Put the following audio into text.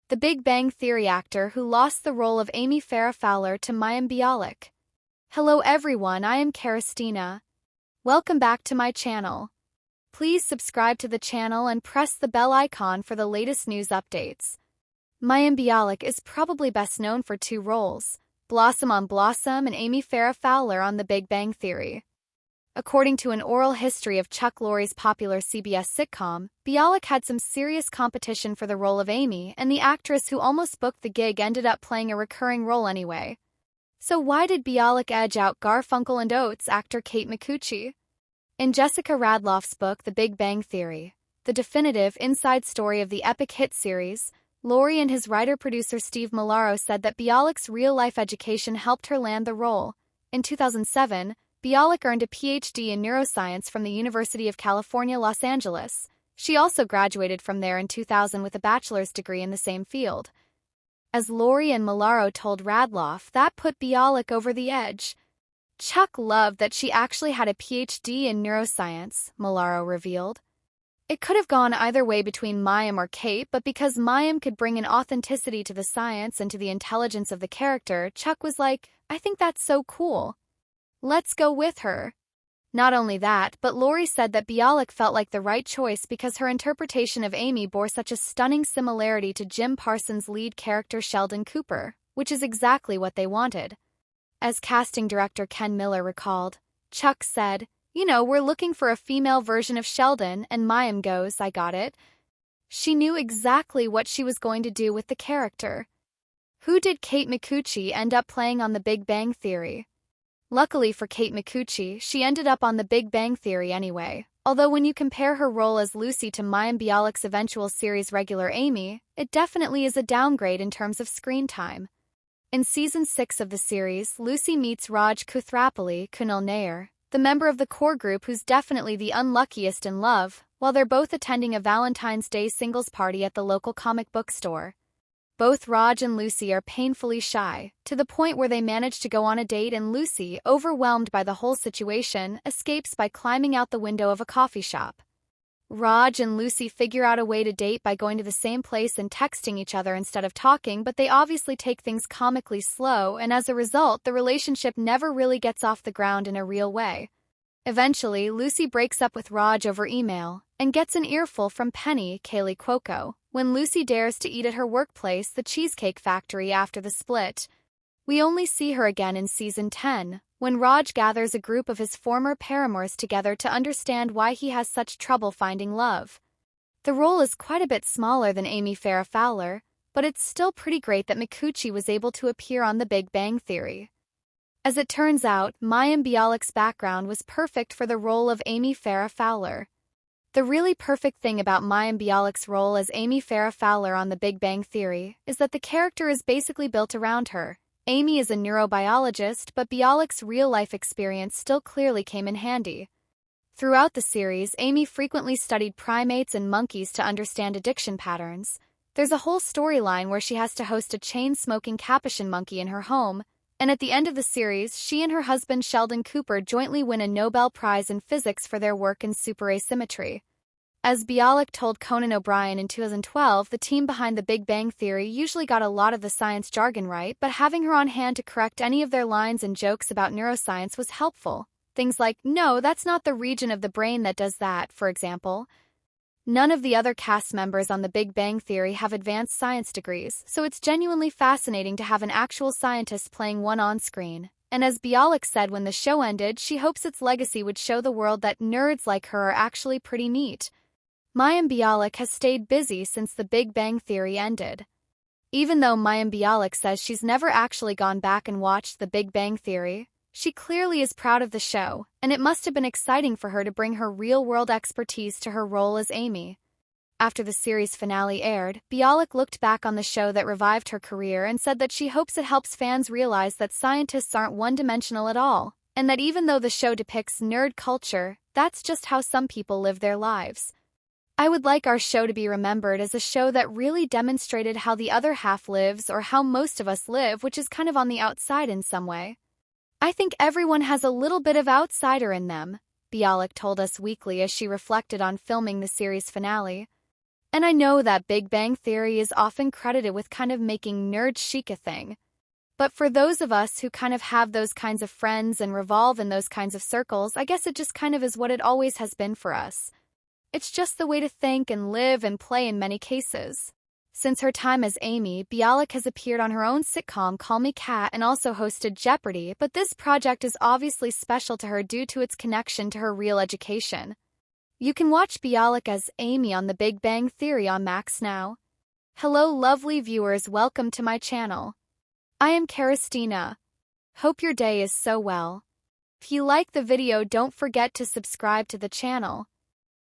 the Big Bang Theory actor who lost the role of Amy Farrah Fowler to Mayim Bialik. Hello everyone, I am Christina. Welcome back to my channel. Please subscribe to the channel and press the bell icon for the latest news updates. Mayim Bialik is probably best known for two roles, Blossom on Blossom and Amy Farrah Fowler on The Big Bang Theory. According to an oral history of Chuck Lorre's popular CBS sitcom, Bialik had some serious competition for the role of Amy, and the actress who almost booked the gig ended up playing a recurring role anyway. So why did Bialik edge out Garfunkel and Oates actor Kate Micucci? In Jessica Radloff's book The Big Bang Theory, the definitive inside story of the epic hit series, Lorre and his writer-producer Steve Malaro said that Bialik's real-life education helped her land the role. In 2007, Bialik earned a PhD in neuroscience from the University of California, Los Angeles. She also graduated from there in 2000 with a bachelor's degree in the same field. As Lorre and Malaro told Radloff, that put Bialik over the edge. Chuck loved that she actually had a PhD in neuroscience, Malaro revealed. It could have gone either way between Mayim or Kate, but because Mayim could bring an authenticity to the science and to the intelligence of the character, Chuck was like, I think that's so cool. Let's go with her. Not only that, but Lorre said that Bialik felt like the right choice because her interpretation of Amy bore such a stunning similarity to Jim Parsons' lead character Sheldon Cooper, which is exactly what they wanted. As casting director Ken Miller recalled, Chuck said, we're looking for a female version of Sheldon, and Mayim goes, I got it. She knew exactly what she was going to do with the character. Who did Kate Micucci end up playing on The Big Bang Theory? Luckily for Kate Micucci, she ended up on The Big Bang Theory anyway, although when you compare her role as Lucy to Mayim Bialik's eventual series regular Amy, it definitely is a downgrade in terms of screen time. In Season 6 of the series, Lucy meets Raj Kuthrapalli, Kunal Nair, the member of the core group who's definitely the unluckiest in love, while they're both attending a Valentine's Day singles party at the local comic book store. Both Raj and Lucy are painfully shy, to the point where they manage to go on a date and Lucy, overwhelmed by the whole situation, escapes by climbing out the window of a coffee shop. Raj and Lucy figure out a way to date by going to the same place and texting each other instead of talking, but they obviously take things comically slow, and as a result, the relationship never really gets off the ground in a real way. Eventually, Lucy breaks up with Raj over email, and gets an earful from Penny, Kaylee Cuoco, when Lucy dares to eat at her workplace, the Cheesecake Factory, after the split. We only see her again in Season 10, when Raj gathers a group of his former paramours together to understand why he has such trouble finding love. The role is quite a bit smaller than Amy Farrah Fowler, but it's still pretty great that Micucci was able to appear on The Big Bang Theory. As it turns out, Mayim Bialik's background was perfect for the role of Amy Farrah Fowler. The really perfect thing about Mayim Bialik's role as Amy Farrah Fowler on The Big Bang Theory is that the character is basically built around her. Amy is a neurobiologist, but Bialik's real-life experience still clearly came in handy. Throughout the series, Amy frequently studied primates and monkeys to understand addiction patterns. There's a whole storyline where she has to host a chain-smoking capuchin monkey in her home, and at the end of the series, she and her husband Sheldon Cooper jointly win a Nobel Prize in Physics for their work in superasymmetry. As Bialik told Conan O'Brien in 2012, the team behind The Big Bang Theory usually got a lot of the science jargon right, but having her on hand to correct any of their lines and jokes about neuroscience was helpful. Things like, no, that's not the region of the brain that does that, for example. None of the other cast members on The Big Bang Theory have advanced science degrees, so it's genuinely fascinating to have an actual scientist playing one on screen. And as Bialik said when the show ended, she hopes its legacy would show the world that nerds like her are actually pretty neat. Mayim Bialik has stayed busy since The Big Bang Theory ended. Even though Mayim Bialik says she's never actually gone back and watched The Big Bang Theory, she clearly is proud of the show, and it must have been exciting for her to bring her real-world expertise to her role as Amy. After the series finale aired, Bialik looked back on the show that revived her career and said that she hopes it helps fans realize that scientists aren't one-dimensional at all, and that even though the show depicts nerd culture, that's just how some people live their lives. I would like our show to be remembered as a show that really demonstrated how the other half lives, or how most of us live, which is kind of on the outside in some way. I think everyone has a little bit of outsider in them, Bialik told Us Weekly as she reflected on filming the series finale. And I know that Big Bang Theory is often credited with kind of making nerd chic a thing. But for those of us who kind of have those kinds of friends and revolve in those kinds of circles, I guess it just kind of is what it always has been for us. It's just the way to think and live and play in many cases. Since her time as Amy, Bialik has appeared on her own sitcom Call Me Kat and also hosted Jeopardy, but this project is obviously special to her due to its connection to her real education. You can watch Bialik as Amy on The Big Bang Theory on Max now. Hello lovely viewers, welcome to my channel. I am Christina. Hope your day is so well. If you like the video, don't forget to subscribe to the channel.